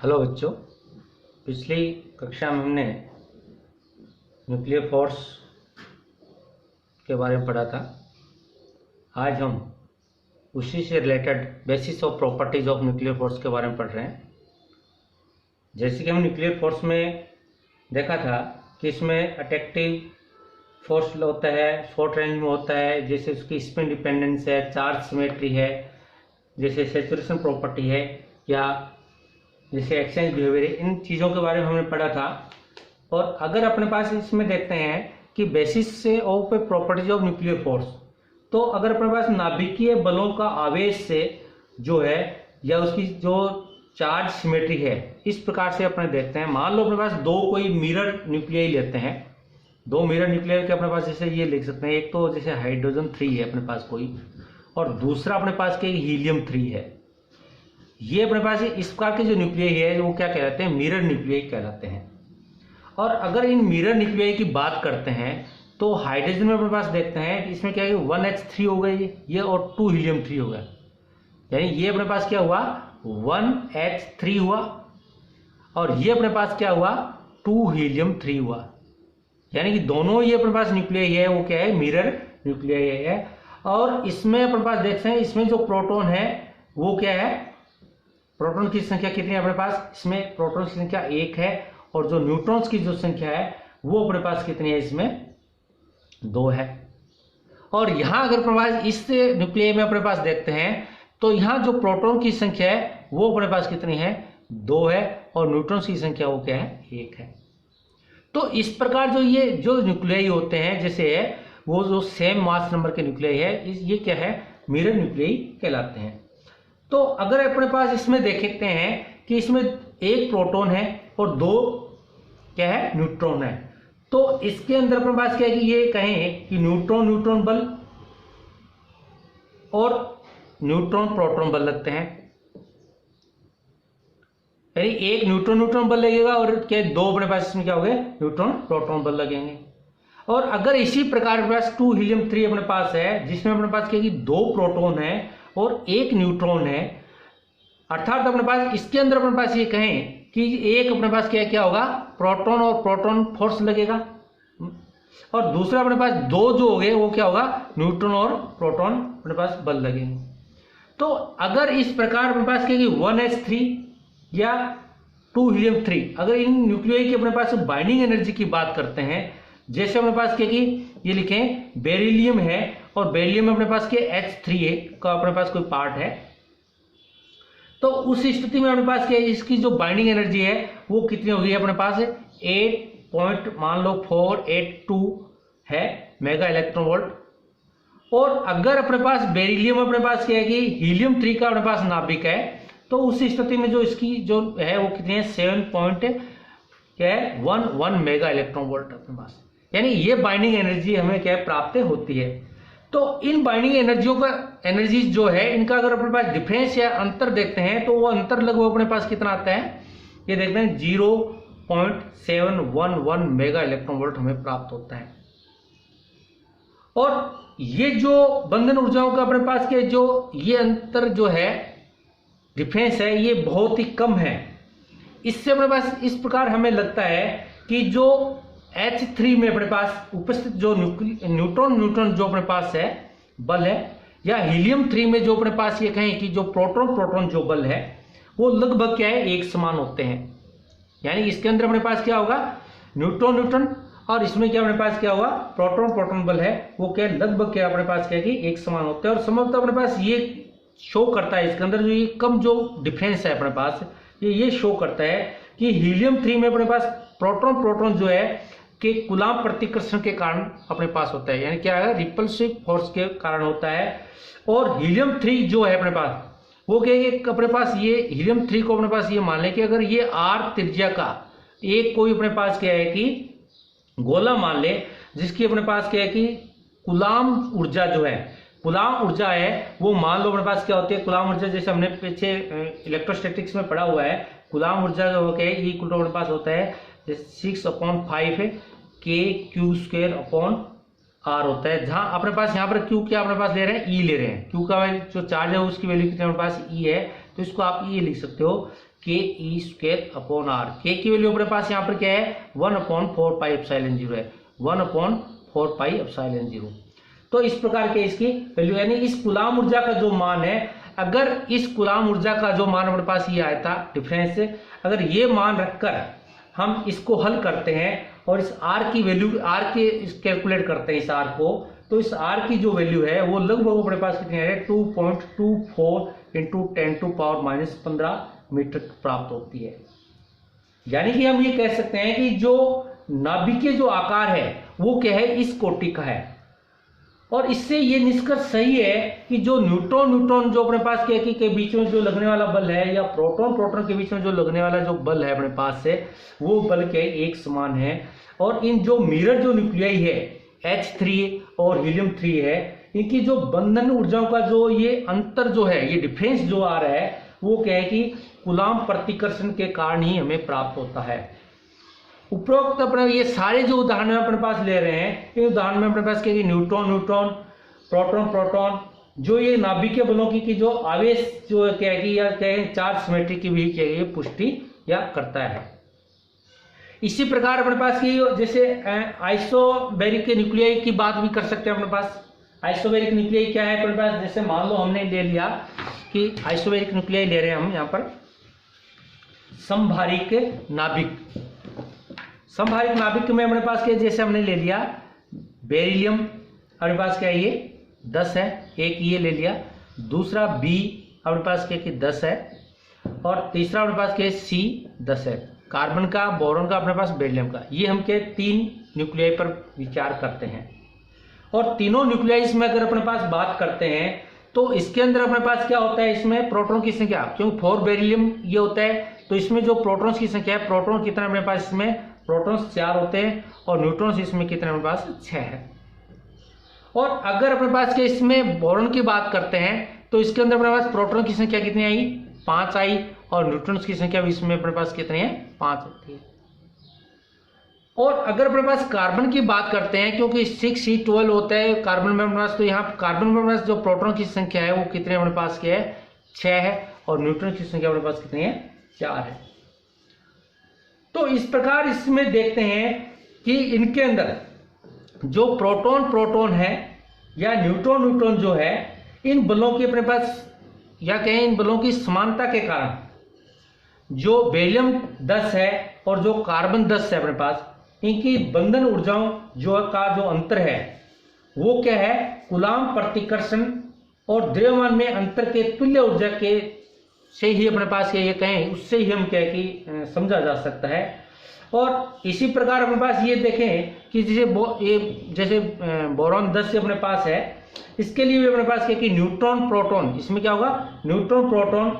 Hello बच्चों, पिछली कक्षा में हमने न्यूक्लियर फोर्स के बारे में पढ़ा था। आज हम उसी से related basis of properties of nuclear force के बारे में पढ़ रहे हैं। जैसे कि हम न्यूक्लियर फोर्स में देखा था कि इसमें अट्रैक्टिव फोर्स होता है, शॉर्ट रेंज में होता है, जैसे उसकी स्पिन डिपेंडेंस है, चार्ज सिमेट्री है, जैसे सैचुरेशन प्रॉपर्टी है, या जैसे एक्सचेंज बिहेवियर, इन चीज़ों के बारे में हमने पढ़ा था। और अगर अपने पास इसमें देखते हैं कि बेसिस से of properties of nuclear force, तो अगर अपने पास नाभिकीय बलों का आवेश से जो है या उसकी जो चार्ज सिमेट्री है, इस प्रकार से अपने देखते हैं। मान लो अपने पास दो कोई मिरर न्यूक्लियाई लेते हैं, दो मिरर न्यूक्लियाई के अपने पास जैसे ये लिख सकते हैं, एक तो जैसे हाइड्रोजन 3 है अपने पास कोई, और दूसरा अपने पास के हीलियम 3 है। ये अपने पास इस प्रकार के जो न्यूक्लियाई है वो क्या कहलाते हैं? मिरर न्यूक्लियाई कहलाते हैं। और अगर इन मिरर न्यूक्लियाई की बात करते हैं तो हाइड्रोजन में अपने पास देखते हैं कि इसमें क्या है, 1H3 हो गया ये, और 2 हीलियम 3 हो गया। यानी ये अपने पास क्या हुआ, 1H3 हुआ, और ये अपने पास क्या हुआ, 2 हीलियम 3 हुआ। यानी कि दोनों ये अपने पास न्यूक्लियाई है वो क्या है, मिरर न्यूक्लियाई है। और इसमें अपने पास देखते हैं इसमें जो प्रोटॉन है वो क्या है, प्रोटॉन की संख्या कितनी है अपने पास, इसमें प्रोटॉन की संख्या 1 है, और जो न्यूट्रॉन्स की जो संख्या है वो अपने पास कितनी है, इसमें 2 है। और यहां अगर अपने पास इस न्यूक्लियाई में अपने पास देखते हैं तो यहां जो प्रोटॉन की संख्या है वो अपने पास कितनी है, 2 है, और न्यूट्रॉन्स की संख्या वो क्या है, 1 है। तो इस प्रकार जो न्यूक्लियाई होते हैं, जैसे वो जो सेम मास नंबर के न्यूक्लियाई है, ये क्या है, मिरर न्यूक्लियाई कहलाते हैं। तो अगर अपने पास इसमें देखते हैं कि इसमें एक प्रोटॉन है और 2 क्या है, न्यूट्रॉन है, तो इसके अंदर अपने पास क्या है कि ये कहें कि न्यूट्रॉन न्यूट्रॉन बल और न्यूट्रॉन प्रोटॉन बल लगते हैं। यानी एक न्यूट्रॉन न्यूट्रॉन बल लगेगा और क्या, 2 अपने पास इसमें क्या हो गए, न्यूट्रॉन प्रोटॉन बल लगेंगे। और अगर इसी प्रकार अपने पास 2 हीलियम 3 अपने पास है, जिसमें अपने पास क्या है कि 2 प्रोटॉन है और 1 न्यूट्रॉन है, अर्थात अपने पास इसके अंदर अपने पास ये कहें कि एक अपने पास क्या होगा, प्रोटॉन और प्रोटॉन फोर्स लगेगा, और दूसरा अपने पास 2 जो हो गए वो क्या होगा, न्यूट्रॉन और प्रोटॉन अपने पास बल लगेंगे। तो अगर इस प्रकार अपने पास क्या कि 1H3 या 2 हीलियम 3, अगर इन न्यूक्लियाई की अपने पास बाइंडिंग एनर्जी की बात करते हैं, जैसे अपने पास क्या कि ये लिखें बेरिलियम है, और बेरिलियम में अपने पास के H3 का अपने पास कोई पार्ट है, तो उस स्थिति में अपने पास क्या है, इसकी जो बाइंडिंग एनर्जी है वो कितनी होगी अपने पास, 8.482 है मेगा इलेक्ट्रॉन वोल्ट। और अगर अपने पास बेरिलियम अपने पास क्या है कि हीलियम 3 का अपने पास नाभिक है, तो उस स्थिति में जो इसकी जो है वो कितनी है, 7.11 मेगा इलेक्ट्रॉन वोल्ट अपने पास। यानी ये बाइंडिंग एनर्जी हमें क्या प्राप्त होती है। तो इन बाइंडिंग एनर्जियों का एनर्जीज जो है इनका अगर अपने पास डिफरेंस या अंतर देखते हैं तो वो अंतर लगभग अपने पास कितना आता है, ये देखते हैं 0.711 मेगा इलेक्ट्रॉन वोल्ट हमें प्राप्त होता है। और ये जो बंधन ऊर्जाओं का अपने पास के जो ये अंतर जो है डिफरेंस है, ये बहुत ही कम है। इससे अपने पास इस प्रकार हमें लगता है कि जो H3 में अपने पास उपस्थित जो न्यूट्रॉन जो अपने पास है बल है, या हीलियम 3 में जो अपने पास ये कहें कि जो प्रोटॉन जो बल है वो लगभग क्या है, एक समान होते हैं। यानी इसके अंदर अपने पास क्या होगा, न्यूट्रॉन, और इसमें क्या अपने पास क्या होगा, प्रोटॉन बल है, वो क्या लगभग क्या अपने पास क्या है कि एक समान होते हैं। और संभवतः अपने पास ये शो करता है इसके अंदर जो ये कम जो डिफरेंस है अपने पास, ये शो करता है कि हीलियम 3 में अपने पास प्रोटॉन जो है कि कूलाम प्रतिकर्षण के कारण अपने पास होता है, यानी क्या है, रिपल्सिव फोर्स के कारण होता है। और हीलियम 3 जो है अपने पास वो क्या है, अपने पास ये हीलियम 3 को अपने पास ये मान लें कि अगर ये R त्रिज्या का एक कोई अपने पास क्या है कि गोला मान ले, जिसकी अपने पास क्या है कि कूलाम ऊर्जा जो है, कूलाम ऊर्जा है वो मान लो अपने पास क्या होती है, कूलाम ऊर्जा जैसे हमने पीछे इलेक्ट्रोस्टैटिक्स में पढ़ा हुआ है, कूलाम ऊर्जा जो क्या है इक्वल टू अपने पास होता है 6/5 kq² होता है, जहां अपने पास यहाँ पर Q क्या अपने पास ले रहे हैं, E ले रहे हैं। Q का जो चार्ज है उसकी वैल्यू कितनी अपने पास E है, तो इसको आप ये लिख सकते हो के ई स्क्वायर अपॉन आर। के की वैल्यू अपने पास यहाँ पर क्या है 1/4 पाई एप्सिलॉन 0 है, 1/4 पाई एप्सिलॉन 0। तो इस प्रकार के इसकी वैल्यू, यानी इस कूलाम ऊर्जा का जो मान है, अगर इस कूलाम ऊर्जा का जो मान अपने पास ये आया था डिफरेंस से, अगर ये मान रखकर हम इसको हल करते हैं और इस आर की वैल्यू, आर के कैलकुलेट करते हैं इस आर को, तो इस आर की जो वैल्यू है वो लगभग अपने पास कितनी है 2.24 इंटू 10⁻⁻15 मीटर प्राप्त होती है। यानी कि हम ये कह सकते हैं कि जो नाभिकीय जो आकार है वो क्या है, इस कोटि का है। और इससे ये निष्कर्ष सही है कि जो न्यूट्रॉन जो अपने पास क्या के बीच में जो लगने वाला बल है, या प्रोटॉन के बीच में जो लगने वाला जो बल है अपने पास से, वो बल के एक समान है। और इन जो मिरर जो न्यूक्लियाई है H3 और हीलियम-3 है, इनकी जो बंधन ऊर्जाओं का जो ये अंतर जो है, ये डिफरेंस जो आ रहा है, वो क्या है कि कूलाम प्रतिकर्षण के कारण ही हमें प्राप्त होता है। उपरोक्त अपने ये सारे जो उदाहरण अपने पास ले रहे हैं, इन उदाहरण में अपने पास क्या है न्यूट्रॉन, प्रोटॉन, जो ये नाभिकीय बलों की जो आवेश जो क्या है कि या क्या है चार्ज सिमेट्री की भी क्या है पुष्टि या करता है। इसी प्रकार अपने पास की जैसे आइसोबैरिक न्यूक्लियाई की बात भी कर सकते हैं अपने पास। आइसोबैरिक न्यूक्लियाई क्या है अपने पास, जैसे मान लो हमने ले लिया कि आइसोबैरिक न्यूक्लियाई ले रहे हैं हम यहाँ पर समभारिक नाभिक। समभारिक नाभिक में अपने पास क्या, जैसे हमने ले लिया बेरिलियम, अपने पास क्या है ये 10 है, एक ये ले लिया, दूसरा बी अपने पास क्या कि 10 है, और तीसरा अपने पास क्या है सी 10 है, कार्बन का, बोरॉन का, अपने पास बेरिलियम का। ये हम क्या 3 न्यूक्लियाई पर विचार करते हैं। और तीनों न्यूक्लियाइस में अगर अपने पास बात करते हैं तो इसके अंदर अपने पास क्या होता है, इसमें प्रोटॉन की संख्या, क्योंकि 4 बेरिलियम ये होता है, तो इसमें जो प्रोटॉन्स की संख्या है, प्रोटॉन कितना अपने पास, इसमें प्रोटॉन्स 4 होते हैं, और न्यूट्रॉन्स इसमें कितने अपने पास 6 है। और अगर अपने पास के इसमें बोरॉन की बात करते हैं तो इसके अंदर अपने पास प्रोटॉन की संख्या कितनी आई 5 आई, और न्यूट्रॉन्स की संख्या भी इसमें अपने पास कितनी है 5 होती है। और अगर अपने पास कार्बन की बात करते हैं, क्योंकि 6C12 होता है कार्बन में अपने पास, तो यहाँ कार्बन में अपने पास जो प्रोटॉन की संख्या है वो कितने अपने पास क्या है 6 है, और न्यूट्रॉन की संख्या अपने पास कितनी है 4 है। तो इस प्रकार इसमें देखते हैं कि इनके अंदर जो प्रोटॉन है या न्यूट्रॉन जो है, इन बलों की अपने पास या कहें इन बलों की समानता के कारण जो बेरिलियम 10 है और जो कार्बन 10 है अपने पास, इनकी बंधन ऊर्जाओं का जो अंतर है वो क्या है, कूलाम प्रतिकर्षण और द्रव्यमान में अंतर के तुल्य ऊर्जा के से ही अपने पास ये कहें, उससे ही हम क्या कि समझा जा सकता है। और इसी प्रकार अपने पास ये देखें कि जैसे बोरॉन 10 से अपने पास है, इसके लिए भी अपने पास क्या कि न्यूट्रॉन प्रोटॉन, इसमें क्या होगा न्यूट्रॉन प्रोटॉन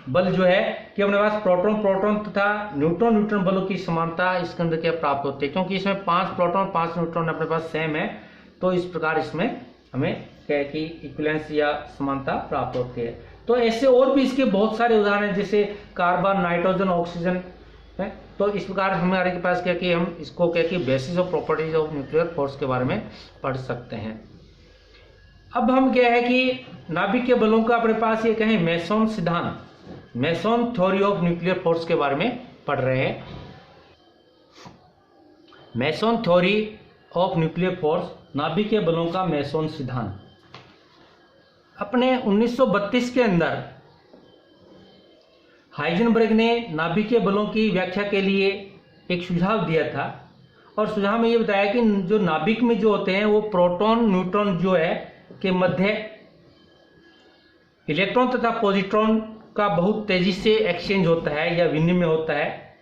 बल जो है कि अपने पास प्रोटॉन तथा न्यूट्रॉन बलों की समानता इसके अंदर क्या प्राप्त होती है, क्योंकि इसमें 5 प्रोटॉन 5 न्यूट्रॉन अपने पास सेम है, तो इस प्रकार इसमें हमें क्या कि इक्विवेलेंस या समानता प्राप्त होती है। तो ऐसे और भी इसके बहुत सारे उदाहरण हैं, जैसे कार्बन, नाइट्रोजन, ऑक्सीजन है। तो इस प्रकार हमारे के पास क्या कि हम इसको क्या कि basis of properties of nuclear force के बारे में पढ़ सकते हैं। अब हम क्या है कि नाभिकीय बलों का अपने पास ये कहें मेसन सिद्धांत, mason theory of nuclear force के बारे में पढ़ रहे हैं। Mason theory of nuclear force, नाभिकीय बलों का मेसन सिद्धांत। अपने 1932 के अंदर हाइजेनबर्ग ने नाभिकीय बलों की व्याख्या के लिए एक सुझाव दिया था, और सुझाव में ये बताया कि जो नाभिक में जो होते हैं वो प्रोटॉन न्यूट्रॉन जो है के मध्य इलेक्ट्रॉन तथा पॉजिट्रॉन का बहुत तेजी से एक्सचेंज होता है या विनिमय होता है।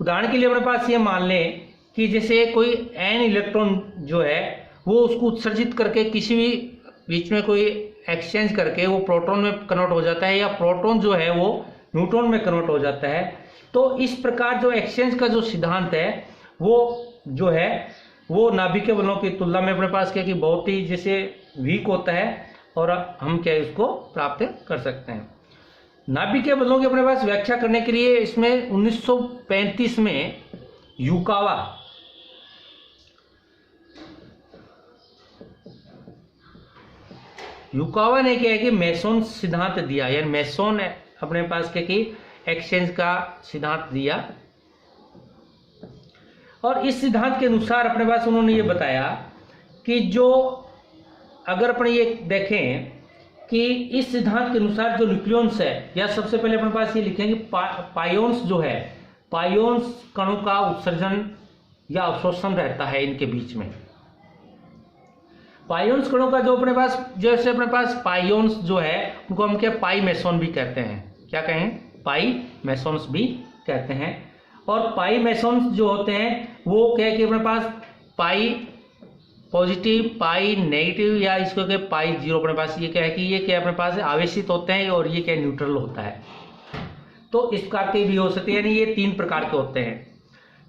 उदाहरण के लिए अपने पास ये मान लें कि जैसे कोई n इलेक्ट्रॉन जो है वो उसको उत्सर्जित करके किसी भी बीच में कोई एक्सचेंज करके वो प्रोटॉन में कन्वर्ट हो जाता है, या प्रोटॉन जो है वो न्यूट्रॉन में कन्वर्ट हो जाता है। तो इस प्रकार जो एक्सचेंज का जो सिद्धांत है वो जो है वो नाभिकीय बलों की तुलना में अपने पास क्या कि बहुत ही जैसे वीक होता है, और हम क्या इसको प्राप्त कर सकते हैं। नाभिकीय बलों की अपने पास व्याख्या करने के लिए इसमें 1935 में युकावा ने क्या है कि मेसन सिद्धांत दिया, यानी मेसन अपने पास क्या कि एक्सचेंज का सिद्धांत दिया, और इस सिद्धांत के अनुसार अपने पास उन्होंने ये बताया कि जो अगर अपन ये देखें कि इस सिद्धांत के अनुसार जो न्यूक्लियॉन्स है, या सबसे पहले अपने पास ये लिखेंगे पायोन्स जो है, पायोन्स कणों का उत्सर्जन या अवशोषण रहता है इनके बीच में। पायोन्स कणों का जो अपने पास, जैसे अपने पास पायोन्स जो है उनको हम क्या पाई मेसोन भी कहते हैं, क्या कहें, पाई मेसोन्स भी कहते हैं। और पाई मेसोन्स जो होते हैं वो क्या है कि अपने पास पाई पॉजिटिव, पाई नेगेटिव, या इसको क्या पाई जीरो, अपने पास ये क्या है कि ये क्या अपने पास आवेशित होते हैं और ये क्या न्यूट्रल होता है। तो इस प्रकार के भी हो सकते हैं, यानी ये 3 प्रकार के होते हैं।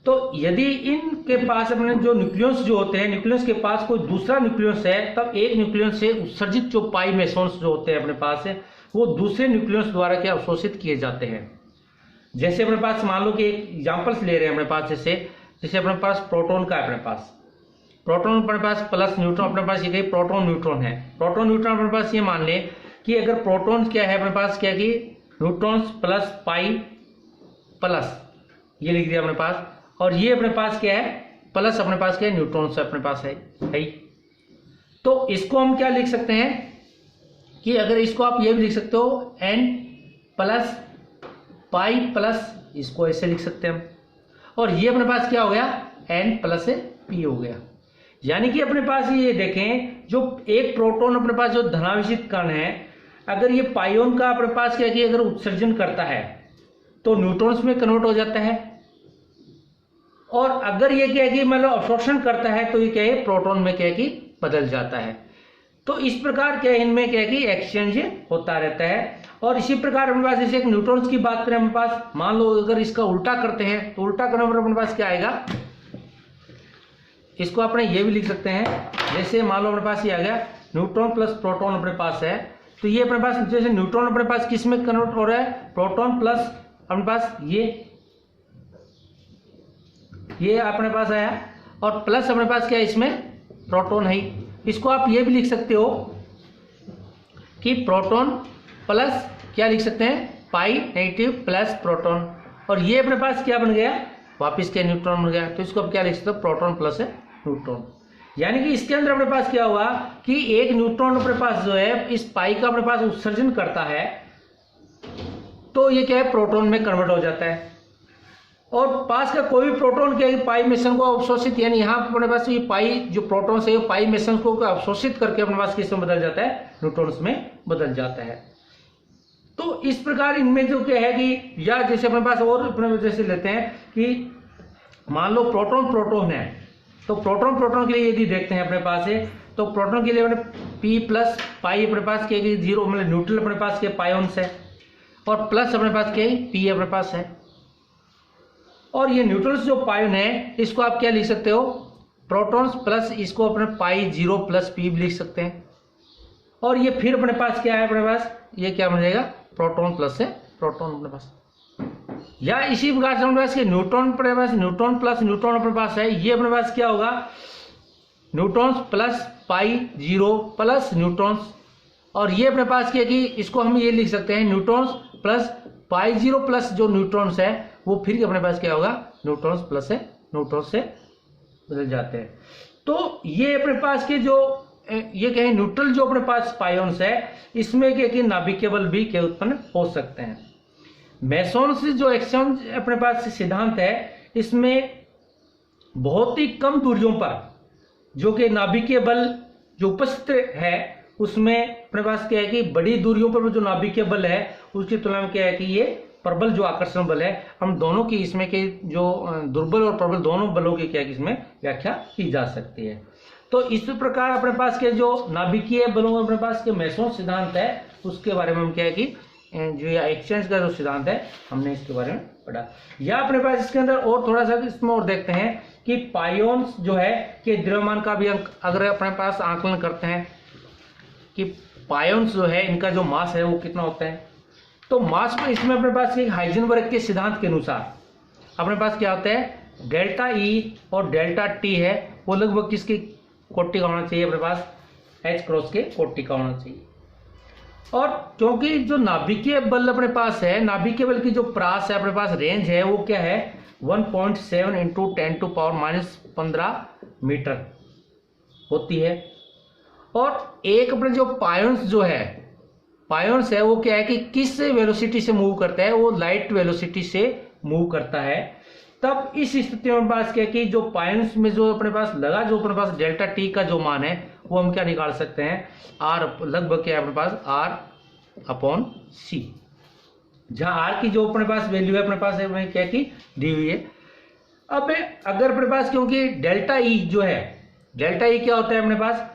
तो यदि इनके पास अपने जो न्यूक्लियस जो होते हैं, न्यूक्लियस के पास कोई दूसरा न्यूक्लियस है, तब एक न्यूक्लियस से उत्सर्जित जो पाई मेसोन्स जो होते हैं अपने पास है, वो दूसरे न्यूक्लियस द्वारा क्या अवशोषित किए जाते हैं। जैसे अपने पास मान लो कि एक एग्जाम्पल्स ले रहे हैं अपने पास, जैसे अपने पास प्रोटॉन का है, अपने पास प्रोटॉन अपने पास प्लस न्यूट्रॉन, अपने पास ये प्रोटॉन न्यूट्रॉन है। प्रोटॉन न्यूट्रॉन अपने पास ये मान ले कि अगर प्रोटॉन क्या है अपने पास क्या कि न्यूट्रॉन्स प्लस पाई प्लस, ये लिख दिया अपने पास, और ये अपने पास क्या है प्लस, अपने पास क्या है न्यूट्रॉन्स अपने पास है। तो इसको हम क्या लिख सकते हैं कि अगर इसको आप ये भी लिख सकते हो n प्लस पाई प्लस, इसको ऐसे लिख सकते हैं हम, और ये अपने पास क्या हो गया n प्लस p हो गया। यानी कि अपने पास ये देखें, जो एक प्रोटॉन अपने पास जो धनावेशित कण है, अगर ये पायोन का अपने पास क्या कि अगर उत्सर्जन करता है तो न्यूट्रॉन्स में कन्वर्ट हो जाता है, और अगर ये क्या है कि मतलब अवशोषण करता है तो ये क्या है प्रोटॉन में क्या है कि बदल जाता है। तो इस प्रकार क्या है इनमें क्या है कि एक्सचेंज होता रहता है। और इसी प्रकार अपने पास जैसे एक न्यूट्रॉन्स की बात करें अपने पास, मान लो अगर इसका उल्टा करते हैं तो उल्टा करने पर अपने पास क्या आएगा, इसको अपने ये भी लिख सकते हैं, जैसे मान लो अपने पास ये आ गया न्यूट्रॉन प्लस प्रोटॉन अपने पास है, तो ये अपने पास जैसे न्यूट्रॉन अपने पास किस में कन्वर्ट हो रहा है, प्रोटॉन प्लस अपने पास ये अपने पास आया, और प्लस अपने पास क्या है इसमें प्रोटॉन है। इसको आप ये भी लिख सकते हो कि प्रोटॉन प्लस क्या लिख सकते हैं पाई नेगेटिव प्लस प्रोटॉन, और ये अपने पास क्या बन गया वापिस क्या न्यूट्रॉन बन गया। तो इसको आप क्या लिख सकते हो प्रोटॉन प्लस है न्यूट्रॉन। यानी कि इसके अंदर अपने पास क्या हुआ कि एक न्यूट्रॉन अपने पास जो है इस पाई का अपने पास उत्सर्जन करता है, तो ये क्या है प्रोटॉन में कन्वर्ट हो जाता है, और पास का कोई भी प्रोटॉन क्या है पाई मेसन को अवशोषित, यानी यहाँ अपने पास ये पाई जो प्रोटॉन है पाई मेसन को अवशोषित करके अपने पास किस में बदल जाता है, न्यूट्रॉन्स में बदल जाता है। तो इस प्रकार इनमें जो क्या है कि, या जैसे अपने पास और अपने जैसे लेते हैं कि मान लो प्रोटॉन प्रोटॉन है, तो प्रोटॉन प्रोटॉन के लिए यदि देखते हैं अपने पास है, तो प्रोटॉन के लिए अपने पी प्लस पाई अपने पास क्या है जीरो, मतलब न्यूट्रल अपने पास के पायोन्स है, और प्लस अपने पास क्या है पी अपने पास है। और ये न्यूट्रल्स जो पायोन है इसको आप क्या लिख सकते हो प्रोटॉन्स प्लस, इसको अपने पाई जीरो प्लस पी भी लिख सकते हैं, और ये फिर अपने पास क्या है अपने पास ये क्या बन जाएगा प्रोटॉन प्लस है प्रोटॉन अपने पास। या इसी प्रकार से अपने पास न्यूट्रॉन अपने पास न्यूट्रॉन प्लस न्यूट्रॉन अपने पास है, ये अपने पास क्या होगा neutrons plus pi zero plus neutrons, और ये अपने पास क्या कि इसको हम ये लिख सकते हैं neutrons plus pi zero plus जो न्यूट्रॉन्स है वो फिर अपने पास क्या होगा न्यूट्रॉन्स प्लस है न्यूट्रॉन से बदल जाते हैं। तो ये अपने पास के जो ये कहें न्यूट्रल जो अपने पास पायोन्स है इसमें क्या कि नाभिकीय बल भी क्या उत्पन्न हो सकते हैं। मेसोन्स जो एक्सचेंज अपने पास सिद्धांत है इसमें बहुत ही कम दूरियों पर जो कि नाभिकीय बल जो उपस्थित है उसमें अपने पास क्या है कि बड़ी दूरियों पर जो नाभिकीय बल है उसकी तुलना में क्या है कि ये प्रबल जो आकर्षण बल है, हम दोनों की इसमें के जो दुर्बल और प्रबल दोनों बलों की क्या इसमें व्याख्या की जा सकती है। तो इस प्रकार अपने पास के जो नाभिकीय बलों में अपने पास के मेसोन सिद्धांत है उसके बारे में हम क्या है कि जो एक्सचेंज का जो सिद्धांत है हमने इसके बारे में पढ़ा। या अपने पास इसके अंदर और थोड़ा सा इसमें और देखते हैं कि पायोन्स जो है कि द्रव्यमान का भी अगर अपने पास आकलन करते हैं कि पायोन्स जो है इनका जो मास है वो कितना होता है, तो मास में इसमें अपने पास एक हाइजेनबर्ग के सिद्धांत के अनुसार अपने पास क्या होता है डेल्टा ई और डेल्टा टी है वो लगभग किसकी कोटि का होना चाहिए, अपने पास h क्रॉस के कोटि का होना चाहिए। और क्योंकि जो नाभिकीय बल अपने पास है, नाभिकीय बल की जो प्रास है अपने पास, रेंज है, वो क्या है 1.7 इंटू 10⁻⁻15 मीटर होती है। और एक अपने जो पायोन्स जो है, पायोन्स है वो क्या है कि किस वेलोसिटी से मूव करता है, वो लाइट वेलोसिटी से मूव करता है। तब इस स्थिति में पास क्या है कि जो पायोन्स में जो अपने पास लगा, जो अपने पास डेल्टा टी का जो मान है वो हम क्या निकाल सकते हैं, आर लगभग क्या है अपने पास R/C, जहां आर की जो अपने पास वैल्यू है अपने पास है वही क्या की दी हुई है। अब अगर अपने पास, क्योंकि डेल्टा ई जो है, डेल्टा ई क्या होता है अपने पास,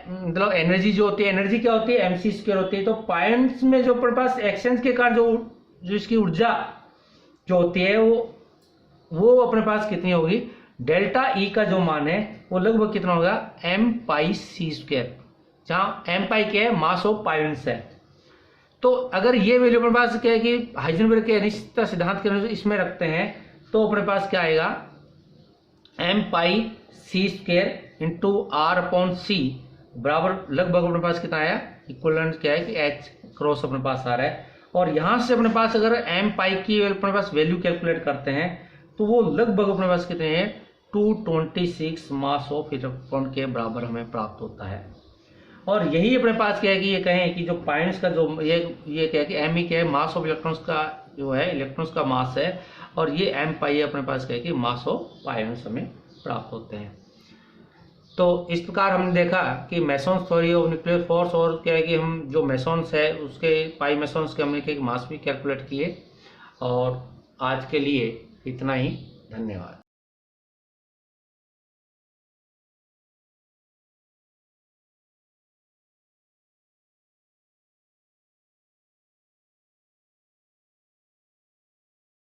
मतलब एनर्जी जो होती है, एनर्जी क्या होती है mc² होती है। तो पायोन्स में जो अपने पास एक्सचेंज के कारण जो इसकी ऊर्जा जो होती है वो अपने पास कितनी होगी, डेल्टा ई का जो मान है वो लगभग कितना होगा m πc², जहां m पाई क्या है मास ऑफ पायोन्स है। तो अगर ये वैल्यू अपने पास क्या है कि हाइजेनबर्ग के अनिश्चितता सिद्धांत के अनुसार इसमें रखते हैं तो अपने पास क्या आएगा m πc² इंटू R/C बराबर लगभग अपने पास कितना आया, इक्वलेंट क्या है कि h क्रॉस अपने पास आ रहा है। और यहां से अपने पास अगर m पाई की अपने पास वैल्यू कैलकुलेट करते हैं तो वो लगभग अपने पास कितने हैं 226 मास ऑफ इलेक्ट्रॉन के बराबर हमें प्राप्त होता है। और यही अपने पास क्या है कि ये कहें कि जो पायोन्स का जो ये क्या है कि m क्या है मास ऑफ इलेक्ट्रॉन्स का जो है, इलेक्ट्रॉन्स का मास है, और ये m पाई अपने पास क्या है कि मास ऑफ पायोन्स हमें प्राप्त होते हैं। तो इस प्रकार हमने देखा कि masons theory of nuclear force, और क्या है कि हम जो मेसन्स है उसके पाई मेसन्स के हमने मास भी कैलकुलेट किए। और आज के लिए इतना ही, धन्यवाद।